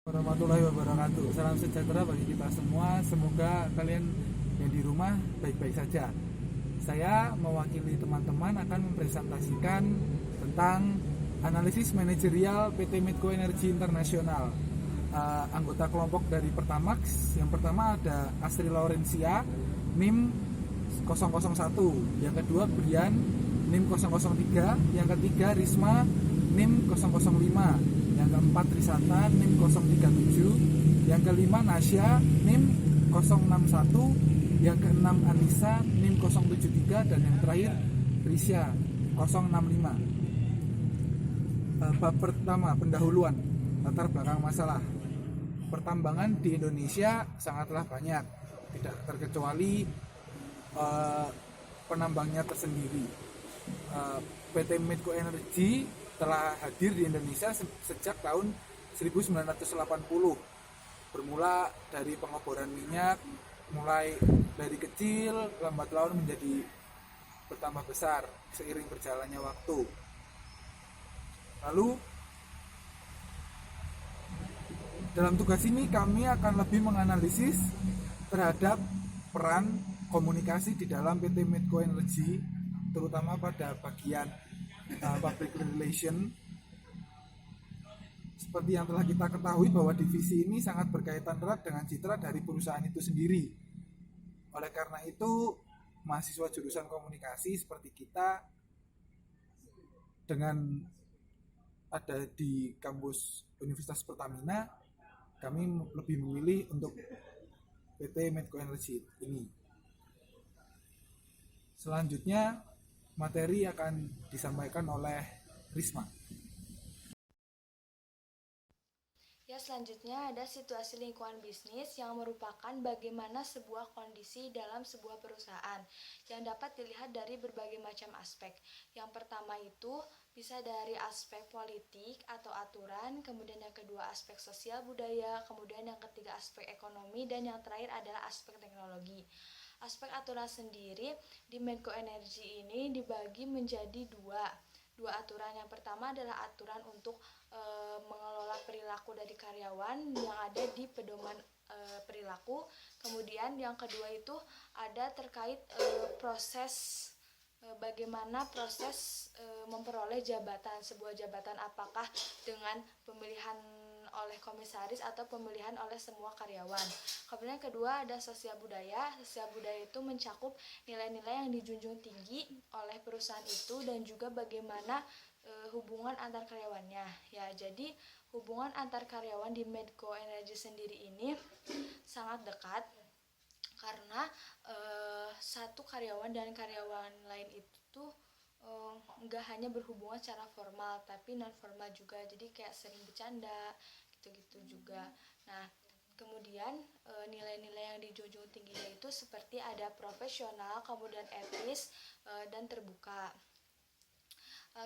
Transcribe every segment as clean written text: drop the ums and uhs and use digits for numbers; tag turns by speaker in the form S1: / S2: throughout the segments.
S1: Warahmatullahi wabarakatuh. Salam sejahtera bagi kita semua. Semoga kalian yang di rumah baik-baik saja. Saya mewakili teman-teman akan mempresentasikan tentang analisis manajerial PT Medco Energi Internasional. Anggota kelompok dari Pertamax. Yang pertama ada Astri Laurencia, NIM 001. Yang kedua Brian, NIM 003. Yang ketiga Risma, NIM 005. Yang keempat Risata, NIM 037. Yang kelima Nasya, NIM 061. Yang keenam Anissa, NIM 073. Dan yang terakhir Risya 065. Bab pertama, pendahuluan, latar belakang masalah. Pertambangan di Indonesia sangatlah banyak, tidak terkecuali penambangnya tersendiri. PT Medco Energi telah hadir di Indonesia sejak tahun 1980. Bermula dari pengeboran minyak, mulai dari kecil, lambat laun menjadi bertambah besar seiring berjalannya waktu. Lalu dalam tugas ini kami akan lebih menganalisis terhadap peran komunikasi di dalam PT Medco Energi, terutama pada bagian public relation. Seperti yang telah kita ketahui bahwa divisi ini sangat berkaitan erat dengan citra dari perusahaan itu sendiri. Oleh karena itu, mahasiswa jurusan komunikasi seperti kita dengan ada di kampus Universitas Pertamina, kami lebih memilih untuk PT Medco Energi ini. Selanjutnya materi akan disampaikan oleh Risma.
S2: Ya, selanjutnya ada situasi lingkungan bisnis yang merupakan bagaimana sebuah kondisi dalam sebuah perusahaan yang dapat dilihat dari berbagai macam aspek. Yang pertama itu bisa dari aspek politik atau aturan, kemudian yang kedua aspek sosial budaya, kemudian yang ketiga aspek ekonomi, dan yang terakhir adalah aspek teknologi. Aspek aturan sendiri di Medco Energi ini dibagi menjadi dua aturan. Yang pertama adalah aturan untuk mengelola perilaku dari karyawan yang ada di pedoman perilaku. Kemudian yang kedua itu ada terkait proses bagaimana proses memperoleh jabatan, sebuah jabatan, apakah dengan pemilihan oleh komisaris atau pemilihan oleh semua karyawan. Kemudian yang kedua ada sosial budaya. Sosial budaya itu mencakup nilai-nilai yang dijunjung tinggi oleh perusahaan itu dan juga bagaimana hubungan antar karyawannya. Ya, jadi hubungan antar karyawan di Medco Energi sendiri ini sangat dekat karena satu karyawan dan karyawan lain itu nggak hanya berhubungan secara formal tapi non formal juga, jadi kayak sering bercanda gitu-gitu juga. Nah, kemudian nilai-nilai yang dijunjung tingginya itu seperti ada profesional, kemudian etis, dan terbuka.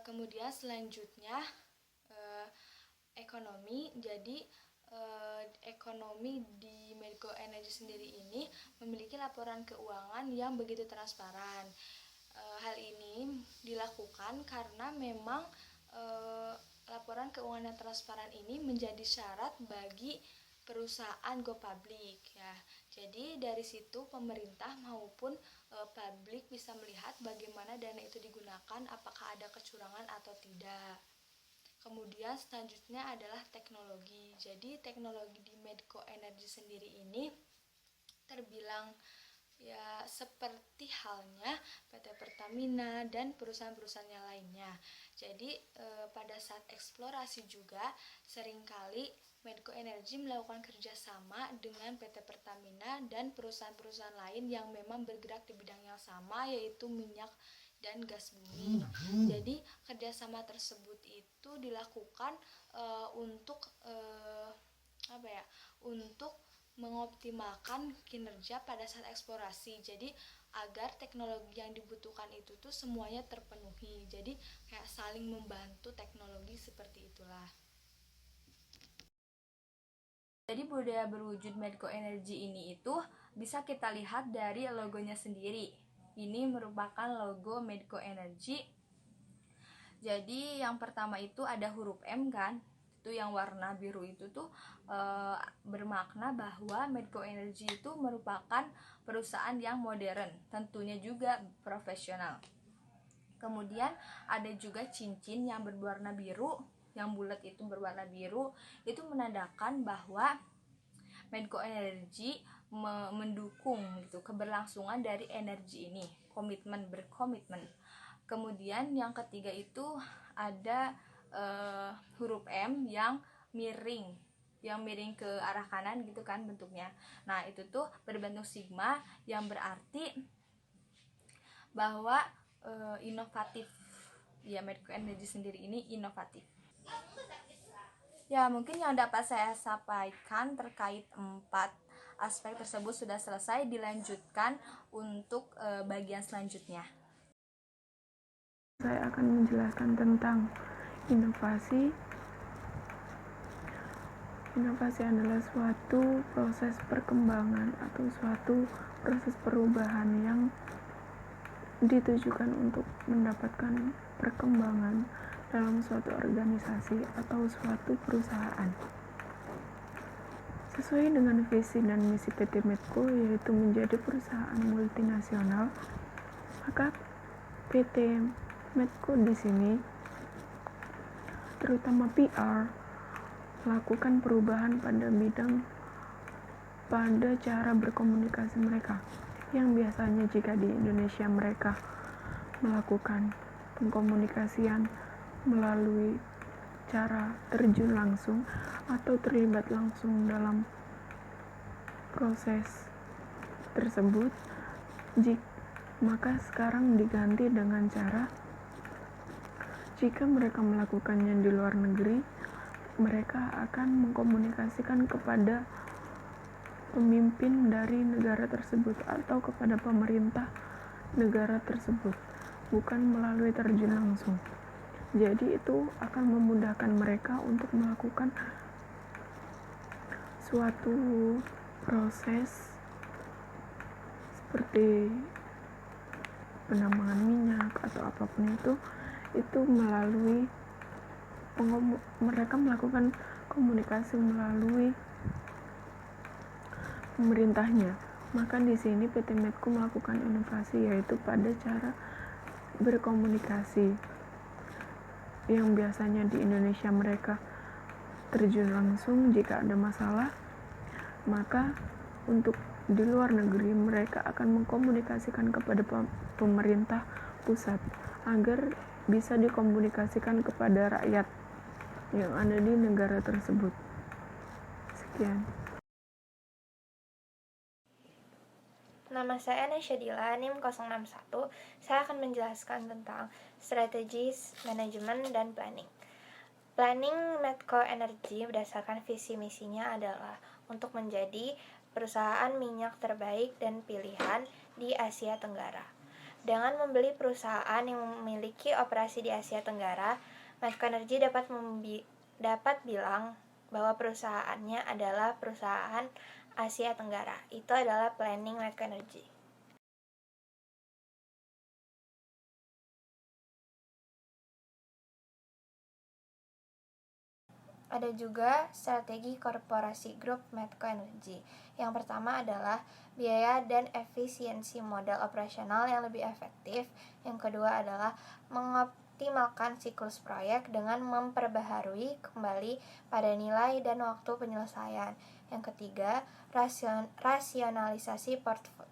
S2: Kemudian selanjutnya ekonomi. Jadi ekonomi di Medco Energi sendiri ini memiliki laporan keuangan yang begitu transparan. Hal ini dilakukan karena memang laporan keuangan yang transparan ini menjadi syarat bagi perusahaan go public ya. Jadi dari situ pemerintah maupun publik bisa melihat bagaimana dana itu digunakan, apakah ada kecurangan atau tidak. Kemudian selanjutnya adalah teknologi. Jadi teknologi di Medco Energi sendiri ini terbilang ya seperti halnya PT Pertamina dan perusahaan-perusahaan yang lainnya. Jadi pada saat eksplorasi juga seringkali Medco Energi melakukan kerjasama dengan PT Pertamina dan perusahaan-perusahaan lain yang memang bergerak di bidang yang sama, yaitu minyak dan gas bumi. Jadi kerjasama tersebut itu dilakukan untuk untuk mengoptimalkan kinerja pada saat eksplorasi. Jadi agar teknologi yang dibutuhkan itu tuh semuanya terpenuhi. Jadi kayak saling membantu teknologi, seperti itulah. Jadi budaya berwujud Medco Energi ini itu bisa kita lihat dari logonya sendiri. Ini merupakan logo Medco Energi. Jadi yang pertama itu ada huruf M kan, itu yang warna biru itu tuh bermakna bahwa Medco Energy itu merupakan perusahaan yang modern, tentunya juga profesional. Kemudian ada juga cincin yang berwarna biru, yang bulat itu berwarna biru, itu menandakan bahwa Medco Energy mendukung gitu keberlangsungan dari energi ini, berkomitmen. Kemudian yang ketiga itu ada huruf M yang miring ke arah kanan gitu kan bentuknya. Nah, itu tuh berbentuk sigma yang berarti bahwa inovatif. Ya, Medco Energy sendiri ini inovatif. Ya, mungkin yang dapat saya sampaikan terkait 4 aspek tersebut sudah selesai. Dilanjutkan untuk bagian selanjutnya.
S3: Saya akan menjelaskan tentang inovasi. Inovasi adalah suatu proses perkembangan atau suatu proses perubahan yang ditujukan untuk mendapatkan perkembangan dalam suatu organisasi atau suatu perusahaan. Sesuai dengan visi dan misi PT Medco, yaitu menjadi perusahaan multinasional, maka PT Medco di sini, terutama PR, melakukan perubahan pada cara berkomunikasi mereka, yang biasanya jika di Indonesia mereka melakukan pengkomunikasian melalui cara terjun langsung atau terlibat langsung dalam proses tersebut, maka sekarang diganti dengan cara jika mereka melakukannya di luar negeri, mereka akan mengkomunikasikan kepada pemimpin dari negara tersebut atau kepada pemerintah negara tersebut, bukan melalui terjun langsung. Jadi itu akan memudahkan mereka untuk melakukan suatu proses seperti penambangan minyak atau apapun itu melalui mereka melakukan komunikasi melalui pemerintahnya. Maka di sini PT Medco melakukan inovasi, yaitu pada cara berkomunikasi yang biasanya di Indonesia mereka terjun langsung jika ada masalah, maka untuk di luar negeri mereka akan mengkomunikasikan kepada pemerintah pusat agar bisa dikomunikasikan kepada rakyat yang ada di negara tersebut. Sekian.
S4: Nama saya Nesya Dila, NIM 061. Saya akan menjelaskan tentang strategis, manajemen, dan planning. Planning Medco Energy berdasarkan visi misinya adalah untuk menjadi perusahaan minyak terbaik dan pilihan di Asia Tenggara. Dengan membeli perusahaan yang memiliki operasi di Asia Tenggara, Medco Energy dapat bilang bahwa perusahaannya adalah perusahaan Asia Tenggara. Itu adalah planning Medco Energy. Ada juga strategi korporasi grup Medco Energy. Yang pertama adalah biaya dan efisiensi modal operasional yang lebih efektif. Yang kedua adalah mengoptimalkan siklus proyek dengan memperbaharui kembali pada nilai dan waktu penyelesaian. Yang ketiga, rasionalisasi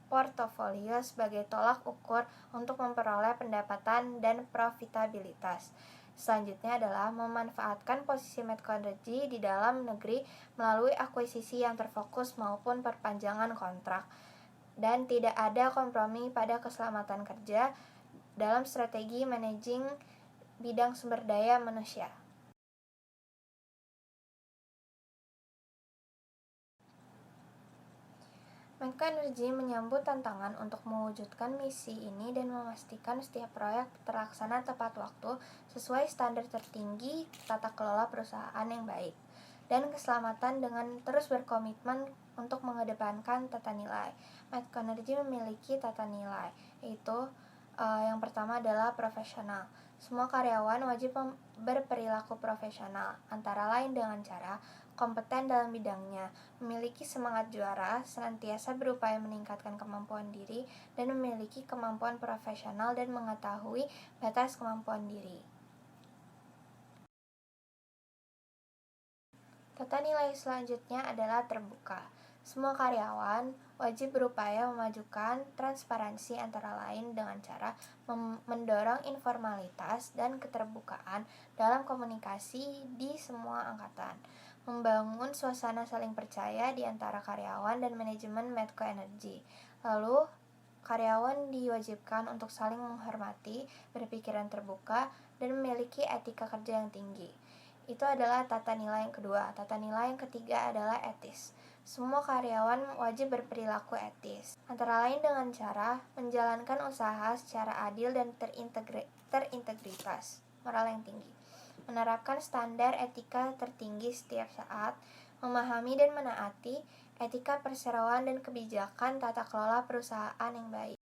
S4: portofolio sebagai tolak ukur untuk memperoleh pendapatan dan profitabilitas. Selanjutnya adalah memanfaatkan posisi Medco Energy di dalam negeri melalui akuisisi yang terfokus maupun perpanjangan kontrak. Dan tidak ada kompromi pada keselamatan kerja dalam strategi managing bidang sumber daya manusia. Medco Energy menyambut tantangan untuk mewujudkan misi ini dan memastikan setiap proyek terlaksana tepat waktu sesuai standar tertinggi tata kelola perusahaan yang baik dan keselamatan dengan terus berkomitmen untuk mengedepankan tata nilai. Medco Energy memiliki tata nilai, yaitu Yang pertama adalah profesional. Semua karyawan wajib berperilaku profesional, antara lain dengan cara kompeten dalam bidangnya, memiliki semangat juara, senantiasa berupaya meningkatkan kemampuan diri, dan memiliki kemampuan profesional dan mengetahui batas kemampuan diri. Tata nilai selanjutnya adalah terbuka. Semua karyawan wajib berupaya memajukan transparansi antara lain dengan cara mendorong informalitas dan keterbukaan dalam komunikasi di semua angkatan, membangun suasana saling percaya di antara karyawan dan manajemen Medco Energy. Lalu, karyawan diwajibkan untuk saling menghormati, berpikiran terbuka, dan memiliki etika kerja yang tinggi. Itu adalah tata nilai yang kedua. Tata nilai yang ketiga adalah etis. Semua karyawan wajib berperilaku etis, antara lain dengan cara menjalankan usaha secara adil dan terintegritas, moral yang tinggi, menerapkan standar etika tertinggi setiap saat, memahami dan menaati etika perseroan dan kebijakan tata kelola perusahaan yang baik.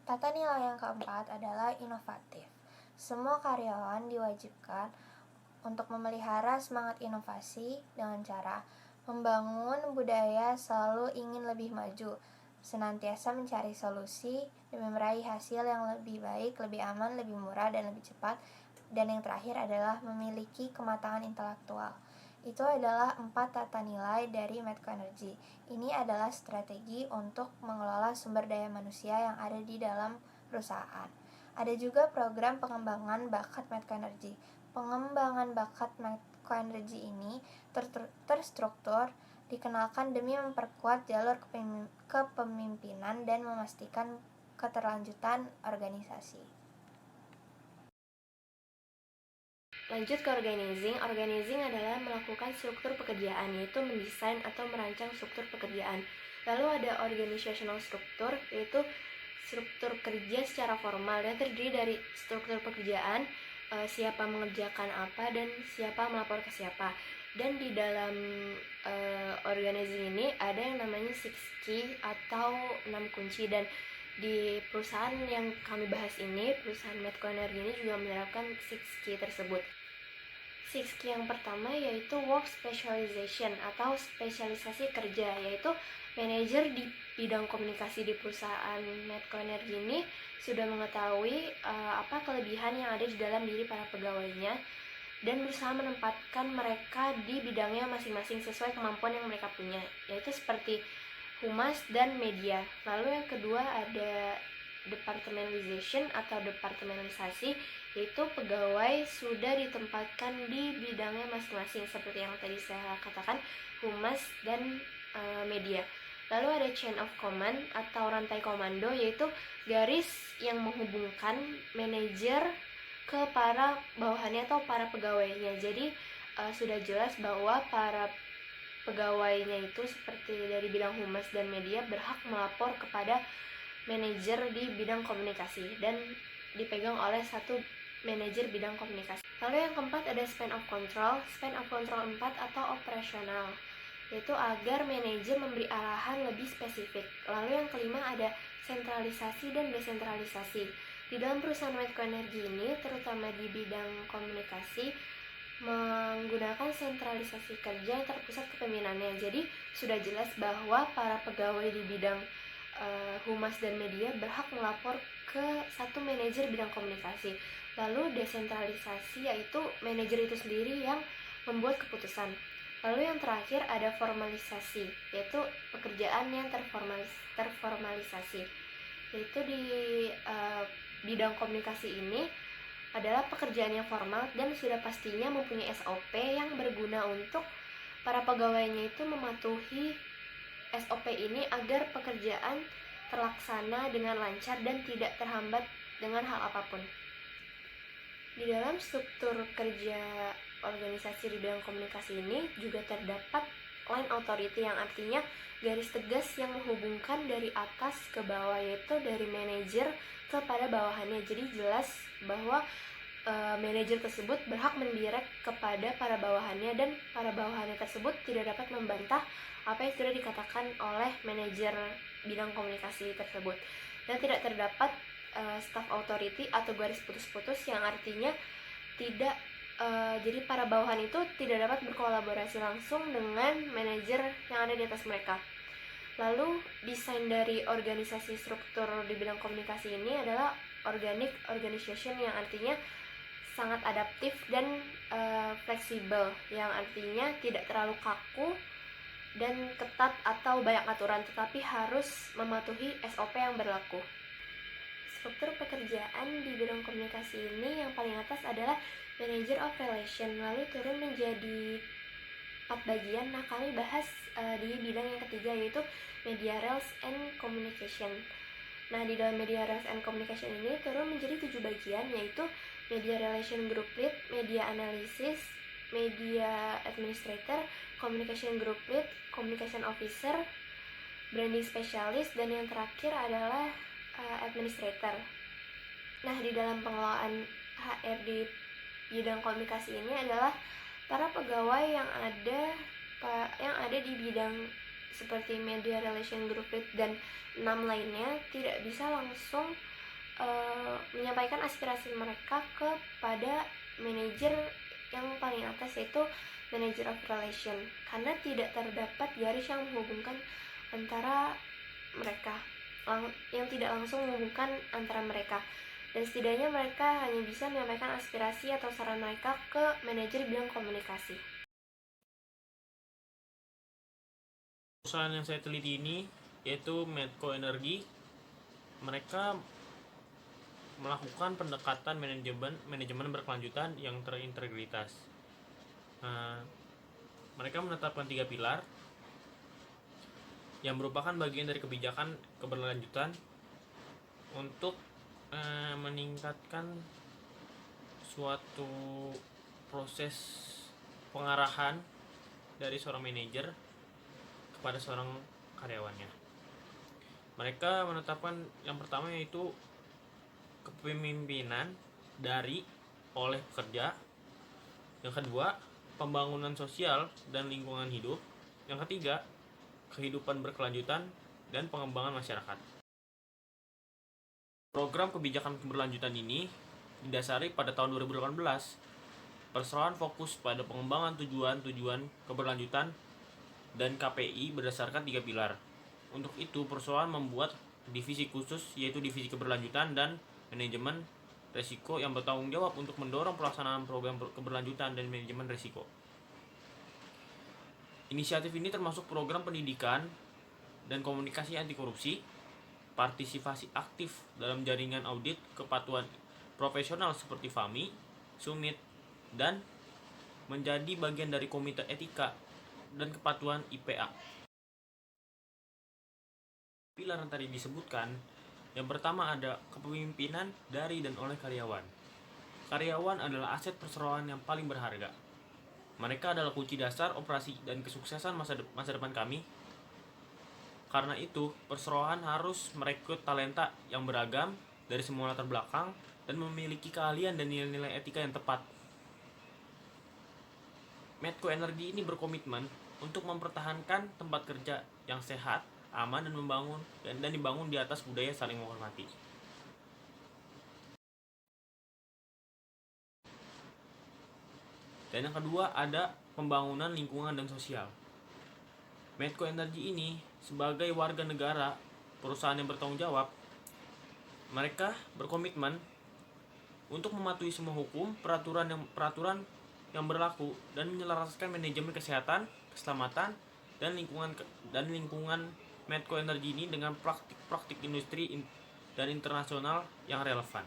S4: Tata nilai yang keempat adalah inovatif. Semua karyawan diwajibkan untuk memelihara semangat inovasi dengan cara membangun budaya selalu ingin lebih maju, senantiasa mencari solusi demi meraih hasil yang lebih baik, lebih aman, lebih murah, dan lebih cepat. Dan yang terakhir adalah memiliki kematangan intelektual. Itu adalah 4 tata nilai dari Medco Energy. Ini adalah strategi untuk mengelola sumber daya manusia yang ada di dalam perusahaan. Ada juga program pengembangan bakat Medco Energy. Pengembangan bakat Medco Energy ini terstruktur, dikenalkan demi memperkuat jalur kepemimpinan dan memastikan keterlanjutan organisasi.
S5: Lanjut ke organizing. Organizing adalah melakukan struktur pekerjaan, yaitu mendesain atau merancang struktur pekerjaan. Lalu ada organizational struktur, yaitu struktur kerja secara formal yang terdiri dari struktur pekerjaan, siapa mengerjakan apa dan siapa melapor ke siapa. Dan di dalam organizing ini ada yang namanya 6 key atau 6 kunci, dan di perusahaan yang kami bahas ini, perusahaan Medco Energy ini juga menerapkan 6 key tersebut. 6 key yang pertama yaitu work specialization atau spesialisasi kerja, yaitu manajer di bidang komunikasi di perusahaan Medco Energy ini sudah mengetahui apa kelebihan yang ada di dalam diri para pegawainya dan berusaha menempatkan mereka di bidangnya masing-masing sesuai kemampuan yang mereka punya, yaitu seperti humas dan media. Lalu yang kedua ada departmentalization atau departementalisasi, yaitu pegawai sudah ditempatkan di bidangnya masing-masing seperti yang tadi saya katakan, humas dan media. Lalu ada chain of command atau rantai komando, yaitu garis yang menghubungkan manajer ke para bawahannya atau para pegawainya. Jadi sudah jelas bahwa para pegawainya itu seperti dari bidang humas dan media berhak melapor kepada manajer di bidang komunikasi dan dipegang oleh satu manajer bidang komunikasi. Lalu yang keempat ada span of control. Span of control 4 atau operasional, yaitu agar manajer memberi arahan lebih spesifik. Lalu yang kelima ada sentralisasi dan desentralisasi. Di dalam perusahaan Medco Energy ini, terutama di bidang komunikasi, menggunakan sentralisasi kerja yang terpusat kepemimpinannya. Jadi sudah jelas bahwa para pegawai di bidang humas dan media berhak melapor ke satu manajer bidang komunikasi. Lalu desentralisasi yaitu manajer itu sendiri yang membuat keputusan. Lalu yang terakhir ada formalisasi, yaitu pekerjaan yang terformalisasi. Yaitu di bidang komunikasi ini adalah pekerjaan yang formal dan sudah pastinya mempunyai SOP yang berguna untuk para pegawainya itu mematuhi SOP ini agar pekerjaan terlaksana dengan lancar dan tidak terhambat dengan hal apapun. Di dalam struktur kerja organisasi di bidang komunikasi ini juga terdapat line authority, yang artinya garis tegas yang menghubungkan dari atas ke bawah, yaitu dari manajer kepada bawahannya. Jadi jelas bahwa manajer tersebut berhak mendirect kepada para bawahannya dan para bawahannya tersebut tidak dapat membantah apa yang sudah dikatakan oleh manajer bidang komunikasi tersebut, dan tidak terdapat staff authority atau garis putus-putus, yang artinya tidak jadi para bawahan itu tidak dapat berkolaborasi langsung dengan manajer yang ada di atas mereka. Lalu desain dari organisasi struktur di bidang komunikasi ini adalah organic organization, yang artinya sangat adaptif dan fleksibel, yang artinya tidak terlalu kaku dan ketat atau banyak aturan, tetapi harus mematuhi SOP yang berlaku. Struktur pekerjaan di bidang komunikasi ini yang paling atas adalah Manager of Relation, lalu turun menjadi 4 bagian. Nah, kami bahas di bidang yang ketiga, yaitu Media Relations and Communication. Nah, di dalam Media Relations and Communication ini turun menjadi 7 bagian, yaitu Media Relation Group Lead, Media Analysis, Media Administrator, Communication Group Lead, Communication Officer, Branding Specialist, dan yang terakhir adalah Administrator. Nah, di dalam pengelolaan HR di bidang komunikasi ini adalah para pegawai yang ada di bidang seperti Media Relation Group Lead dan 6 lainnya tidak bisa langsung menyampaikan aspirasi mereka kepada manajer yang paling atas, yaitu Manager of Relation, karena tidak terdapat garis yang menghubungkan antara mereka, yang tidak langsung menghubungkan antara mereka, dan setidaknya mereka hanya bisa menyampaikan aspirasi atau saran mereka ke manajer bidang komunikasi.
S6: Perusahaan yang saya teliti ini yaitu Medco Energi. Mereka melakukan pendekatan manajemen berkelanjutan yang terintegritas. Mereka menetapkan 3 pilar yang merupakan bagian dari kebijakan keberlanjutan untuk meningkatkan suatu proses pengarahan dari seorang manajer kepada seorang karyawannya. Mereka menetapkan yang pertama, yaitu kepemimpinan dari oleh pekerja. Yang kedua, pembangunan sosial dan lingkungan hidup. Yang ketiga, kehidupan berkelanjutan dan pengembangan masyarakat. Program kebijakan keberlanjutan ini didasari pada tahun 2018. Persoalan fokus pada pengembangan tujuan-tujuan keberlanjutan dan KPI berdasarkan 3 pilar. Untuk itu, persoalan membuat divisi khusus, yaitu divisi keberlanjutan dan manajemen resiko, yang bertanggung jawab untuk mendorong pelaksanaan program keberlanjutan dan manajemen resiko. Inisiatif ini termasuk program pendidikan dan komunikasi anti korupsi, partisipasi aktif dalam jaringan audit kepatuhan profesional seperti FAMI, Sumit, dan menjadi bagian dari komite etika dan kepatuhan IPA. Pilar yang tadi disebutkan, yang pertama ada kepemimpinan dari dan oleh karyawan. Karyawan adalah aset perseroan yang paling berharga. Mereka adalah kunci dasar operasi dan kesuksesan masa depan kami. Karena itu, perseroan harus merekrut talenta yang beragam dari semua latar belakang dan memiliki keahlian dan nilai-nilai etika yang tepat. Medco Energi ini berkomitmen untuk mempertahankan tempat kerja yang sehat, aman, dan dibangun di atas budaya saling menghormati. Dan yang kedua ada pembangunan lingkungan dan sosial. Medco Energi ini sebagai warga negara, perusahaan yang bertanggung jawab, mereka berkomitmen untuk mematuhi semua hukum, peraturan yang berlaku dan menyelaraskan manajemen kesehatan, keselamatan, dan lingkungan Medco Energi ini dengan praktik industri dan internasional yang relevan.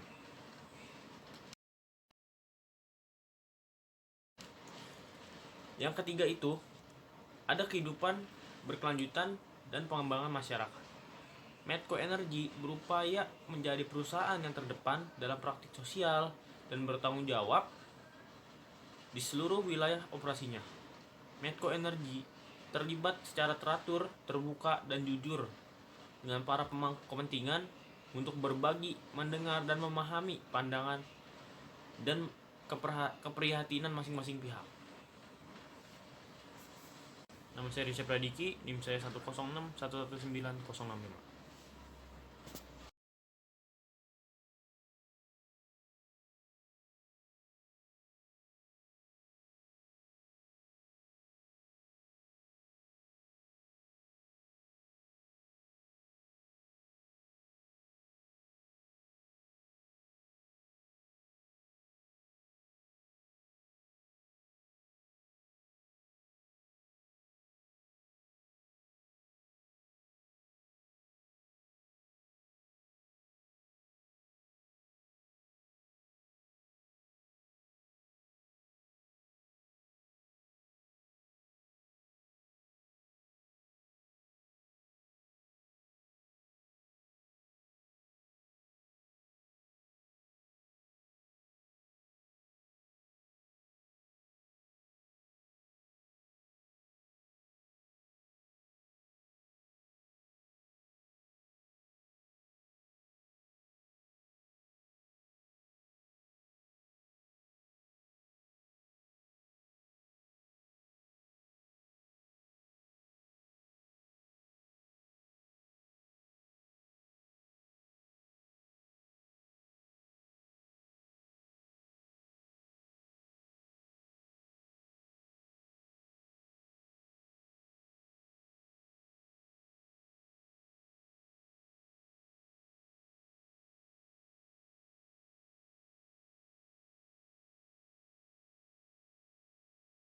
S6: Yang ketiga itu ada kehidupan berkelanjutan dan pengembangan masyarakat. Medco Energi berupaya menjadi perusahaan yang terdepan dalam praktik sosial dan bertanggung jawab di seluruh wilayah operasinya. Medco Energi terlibat secara teratur, terbuka, dan jujur dengan para pemangku kepentingan untuk berbagi, mendengar, dan memahami pandangan dan keprihatinan masing-masing pihak. Nama saya Rizky Pradiki, NIM saya 106 119 065.